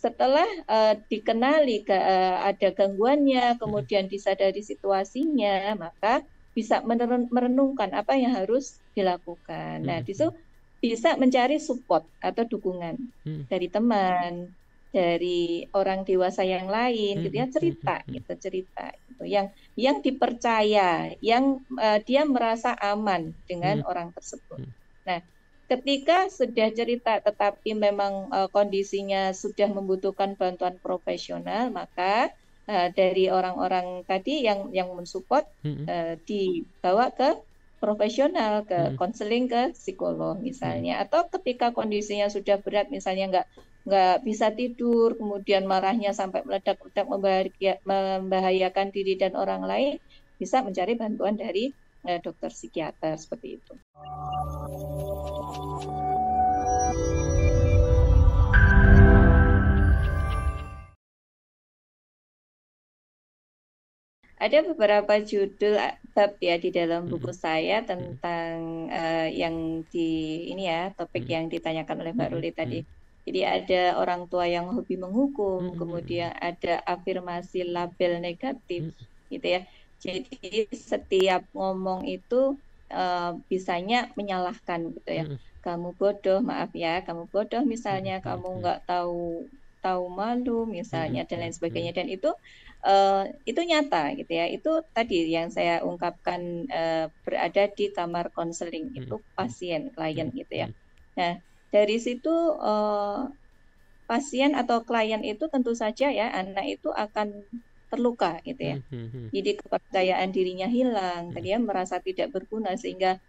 setelah dikenali ada gangguannya, kemudian disadari situasinya, maka bisa merenungkan apa yang harus dilakukan. Nah, di situ bisa mencari support atau dukungan dari teman, dari orang dewasa yang lain, gitu ya, cerita gitu, yang dipercaya, yang dia merasa aman dengan orang tersebut. Nah, ketika sudah cerita tetapi memang kondisinya sudah membutuhkan bantuan profesional, maka dari orang-orang tadi yang mensupport dibawa ke profesional, ke konseling, ke psikolog misalnya. Atau ketika kondisinya sudah berat, misalnya nggak bisa tidur, kemudian marahnya sampai meledak-ledak membahayakan diri dan orang lain, bisa mencari bantuan dari dokter psikiater seperti itu. Ada beberapa judul bab ya di dalam buku saya tentang yang di ini ya, topik yang ditanyakan oleh Mbak Ruli tadi. Jadi ada orang tua yang hobi menghukum, kemudian ada afirmasi label negatif, gitu ya. Jadi setiap ngomong itu bisanya menyalahkan, gitu ya. Kamu bodoh, maaf ya, kamu bodoh misalnya, kamu nggak tahu malu misalnya dan lain sebagainya. Dan itu nyata gitu ya. Itu tadi yang saya ungkapkan, berada di kamar konseling itu pasien klien gitu ya. Nah, dari situ pasien atau klien itu tentu saja ya, anak itu akan terluka gitu ya. Jadi kepercayaan dirinya hilang, dia merasa tidak berguna sehingga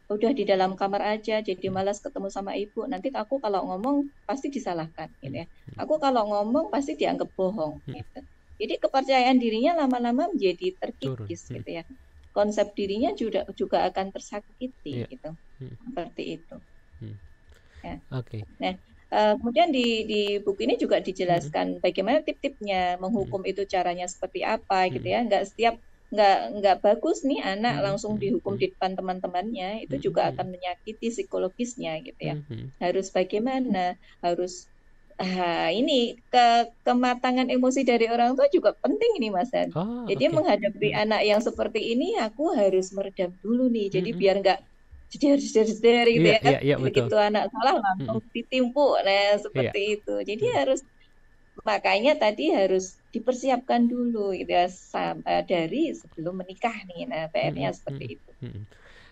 udah di dalam kamar aja, jadi malas ketemu sama ibu. Nanti aku kalau ngomong pasti disalahkan gitu ya. Aku kalau ngomong pasti dianggap bohong gitu. Jadi kepercayaan dirinya lama-lama menjadi terkikis gitu ya. Konsep dirinya juga akan tersakiti gitu. Seperti itu. Ya. Nah, kemudian di buku ini juga dijelaskan bagaimana tip-tipnya menghukum itu, caranya seperti apa gitu ya. Nggak bagus nih anak langsung dihukum di depan teman-temannya, itu juga akan menyakiti psikologisnya gitu ya. Harus bagaimana, harus ini kematangan emosi dari orang tua juga penting ini Mas Han. Jadi menghadapi anak yang seperti ini aku harus meredam dulu nih. Jadi biar nggak jeder gitu ya. Begitu anak salah langsung ditimpu. Nah, seperti itu. Jadi makanya tadi harus dipersiapkan dulu gitu ya, dari sebelum menikah nih. Nah, PR-nya seperti itu.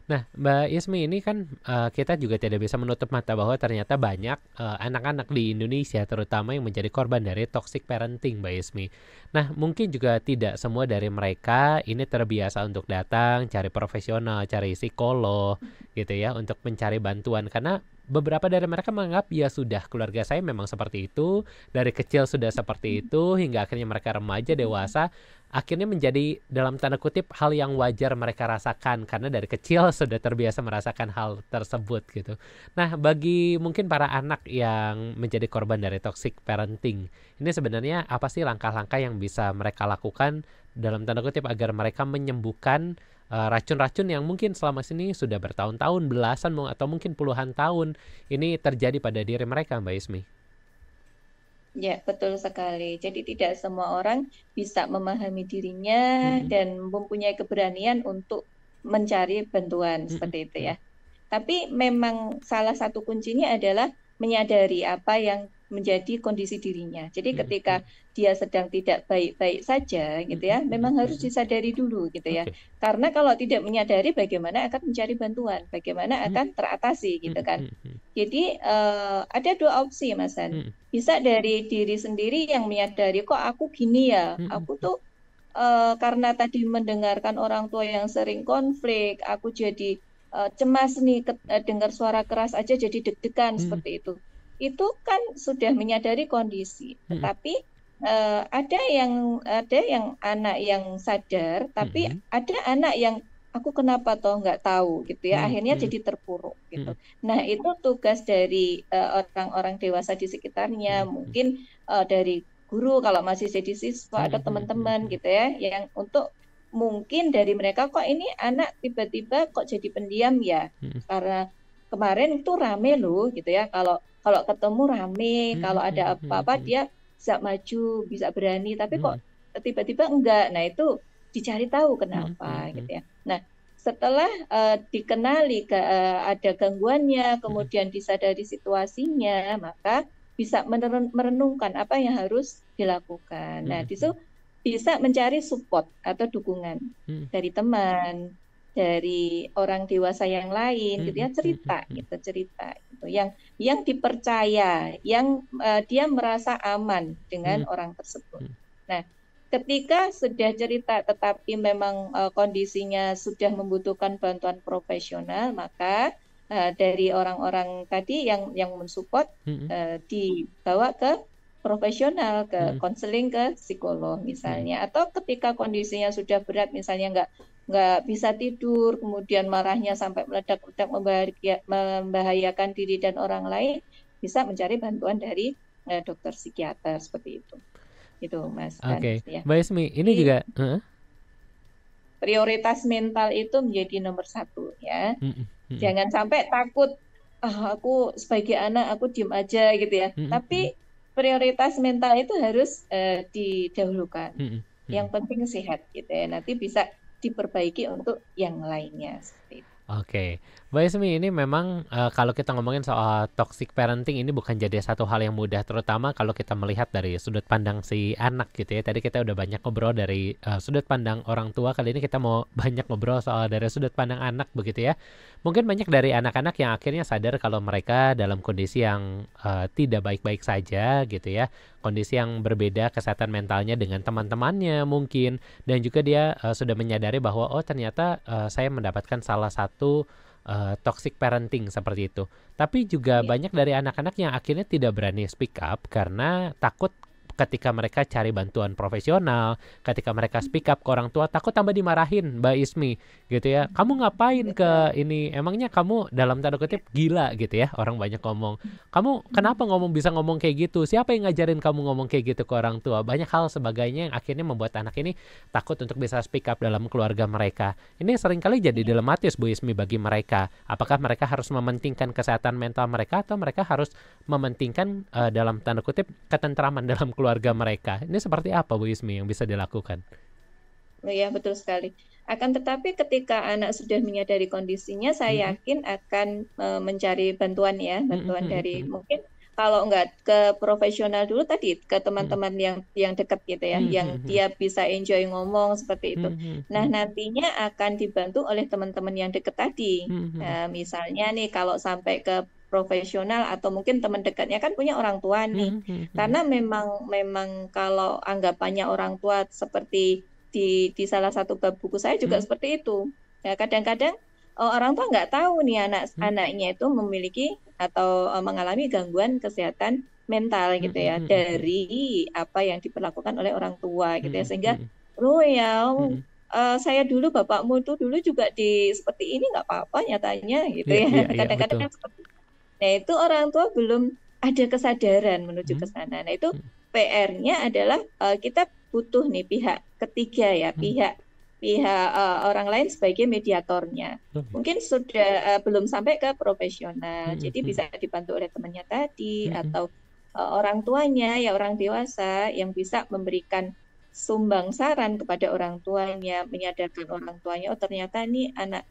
Nah, Mbak Ismi, ini kan kita juga tidak bisa menutup mata bahwa ternyata banyak anak-anak di Indonesia terutama yang menjadi korban dari toxic parenting, Mbak Ismi. Nah, mungkin juga tidak semua dari mereka ini terbiasa untuk datang, cari profesional, cari psikolog gitu ya, untuk mencari bantuan. Karena beberapa dari mereka menganggap ya sudah, keluarga saya memang seperti itu, dari kecil sudah seperti itu, hingga akhirnya mereka remaja, dewasa, akhirnya menjadi dalam tanda kutip hal yang wajar mereka rasakan karena dari kecil sudah terbiasa merasakan hal tersebut gitu. Nah, bagi mungkin para anak yang menjadi korban dari toxic parenting, ini sebenarnya apa sih langkah-langkah yang bisa mereka lakukan dalam tanda kutip agar mereka menyembuhkan racun-racun yang mungkin selama ini sudah bertahun-tahun, belasan atau mungkin puluhan tahun ini terjadi pada diri mereka, Mbak Ismi? Ya, betul sekali. Jadi tidak semua orang bisa memahami dirinya dan mempunyai keberanian untuk mencari bantuan seperti itu ya. Tapi memang salah satu kuncinya adalah menyadari apa yang menjadi kondisi dirinya. Jadi ketika dia sedang tidak baik-baik saja gitu ya, memang harus disadari dulu gitu ya. Karena kalau tidak menyadari bagaimana akan mencari bantuan, bagaimana akan teratasi gitu kan. Jadi ada dua opsi Mas Han. Bisa dari diri sendiri yang menyadari, kok aku gini ya, aku tuh karena tadi mendengarkan orang tua yang sering konflik, aku jadi cemas nih, dengar suara keras aja jadi deg-degan seperti itu. Itu kan sudah menyadari kondisi. Tetapi ada yang anak yang sadar, tapi ada anak yang aku kenapa toh nggak tahu gitu ya, akhirnya jadi terpuruk gitu. Nah, itu tugas dari orang-orang dewasa di sekitarnya, mungkin dari guru kalau masih jadi siswa atau teman-teman gitu ya, yang untuk mungkin dari mereka, kok ini anak tiba-tiba kok jadi pendiam ya, karena kemarin itu rame loh gitu ya, kalau ketemu rame, kalau ada apa-apa dia bisa maju, bisa berani, tapi kok Mhm. tiba-tiba enggak. Nah, itu dicari tahu Mhm kenapa mhm gitu ya. Nah, setelah dikenali ada gangguannya, mhm kemudian disadari situasinya, maka bisa merenungkan apa yang harus dilakukan. Nah, mhm di situ mhm bisa mencari support atau dukungan mhm dari teman, dari orang dewasa yang lain, gitu mhm ya, mhm cerita gitu, yang dipercaya, yang dia merasa aman dengan mhm orang tersebut. mhm Nah, ketika sudah cerita tetapi memang kondisinya sudah membutuhkan bantuan profesional, maka dari orang-orang tadi yang mensupport mhm dibawa ke profesional, ke mhm konseling, ke psikolog mhm misalnya. Atau ketika kondisinya sudah berat, misalnya nggak bisa tidur, kemudian marahnya sampai meledak-ledak membahayakan diri dan orang lain, bisa mencari bantuan dari dokter psikiater seperti itu. Itu Mas Dan Oke, ya. Mbak Ismi, ini Jadi juga heeh, prioritas mental itu menjadi nomor satu ya. mhm mhm Jangan sampai takut, aku sebagai anak aku diem aja gitu ya. mhm mhm Tapi prioritas mental itu harus didahulukan. mhm Yang mhm. penting sehat gitu ya. Nanti bisa diperbaiki untuk yang lainnya seperti itu. Oke, Mbak Ismi, ini memang kalau kita ngomongin soal toxic parenting ini bukan jadi satu hal yang mudah, terutama kalau kita melihat dari sudut pandang si anak gitu ya. Tadi kita udah banyak ngobrol dari sudut pandang orang tua, kali ini kita mau banyak ngobrol soal dari sudut pandang anak begitu ya. Mungkin banyak dari anak-anak yang akhirnya sadar kalau mereka dalam kondisi yang tidak baik-baik saja gitu ya. Kondisi yang berbeda kesehatan mentalnya dengan teman-temannya mungkin, dan juga dia sudah menyadari bahwa oh ternyata saya mendapatkan salah satu toxic parenting seperti itu. Tapi juga Ya, banyak dari anak-anak yang akhirnya tidak berani speak up karena takut ketika mereka cari bantuan profesional, ketika mereka speak up ke orang tua takut tambah dimarahin Mbak Ismi gitu ya. Kamu ngapain betul. ke ini? Emangnya kamu dalam tanda Ya. kutip gila gitu ya? Orang banyak ngomong. Kamu kenapa bisa ngomong kayak gitu? Siapa yang ngajarin kamu ngomong kayak gitu ke orang tua? Banyak hal sebagainya yang akhirnya membuat anak ini takut untuk bisa speak up dalam keluarga mereka. Ini seringkali jadi Ya. dilematis Bu Ismi bagi mereka. Apakah mereka harus mementingkan kesehatan mental mereka atau mereka harus mementingkan dalam tanda kutip ketentraman dalam keluarga mereka? Ini seperti apa Bu Ismi yang bisa dilakukan? Oh ya, betul sekali. Akan tetapi ketika anak sudah menyadari kondisinya, saya Mm-mm. yakin akan mencari bantuan ya, Mm-mm, bantuan dari mm-mm, mungkin kalau nggak ke profesional dulu tadi, ke mm-mm, teman-teman yang dekat gitu ya, yang mm-mm, dia bisa enjoy ngomong seperti itu. mm-mm, Nah, nantinya akan dibantu oleh teman-teman yang dekat tadi. mm-mm, Nah, misalnya nih kalau sampai ke profesional atau mungkin teman dekatnya kan punya orang tua nih. mm-mm, mm-mm, Karena memang memang kalau anggapannya orang tua seperti di salah satu bab buku saya juga mm-mm, seperti itu. Ya, kadang-kadang orang tua nggak tahu nih anak-anaknya itu memiliki atau mengalami gangguan kesehatan mental gitu mm-mm, ya mm-mm, dari apa yang diperlakukan oleh orang tua gitu ya mm-mm, sehingga mm-mm, oh ya mm-mm. saya dulu bapakmu itu dulu juga di seperti ini nggak apa-apa nyatanya gitu Iya, ya iya, iya, kadang-kadang betul. kan seperti itu. Nah itu orang tua belum ada kesadaran menuju ke Mm, sana. Nah itu mm, PR-nya adalah kita butuh nih pihak ketiga ya, mm, pihak pihak orang lain sebagai mediatornya. oke. Mungkin sudah belum sampai ke profesional, Mm, jadi mm, bisa dibantu oleh temannya tadi mm, mm, atau orang tuanya ya orang dewasa yang bisa memberikan sumbang saran kepada orang tuanya, menyadarkan orang tuanya, oh ternyata nih anak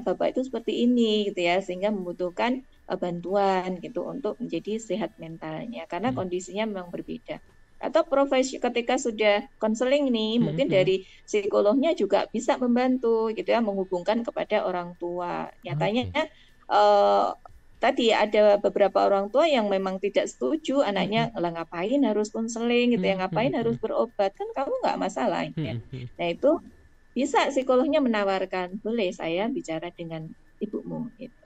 bapak itu seperti ini gitu ya, sehingga membutuhkan bantuan gitu untuk menjadi sehat mentalnya karena mm, kondisinya memang berbeda. Atau profesi ketika sudah konseling nih, mm, mungkin mm. dari psikolognya juga bisa membantu gitu ya, menghubungkan kepada orang tua. Nyatanya Oke. eh, tadi ada beberapa orang tua yang memang tidak setuju Mm, mm, anaknya lah ngapain harus konseling gitu ya, mm, ngapain mm, harus mm, berobat kan kamu nggak masalah gitu ya. mm, mm. Nah itu bisa psikolognya menawarkan, boleh saya bicara dengan ibumu gitu.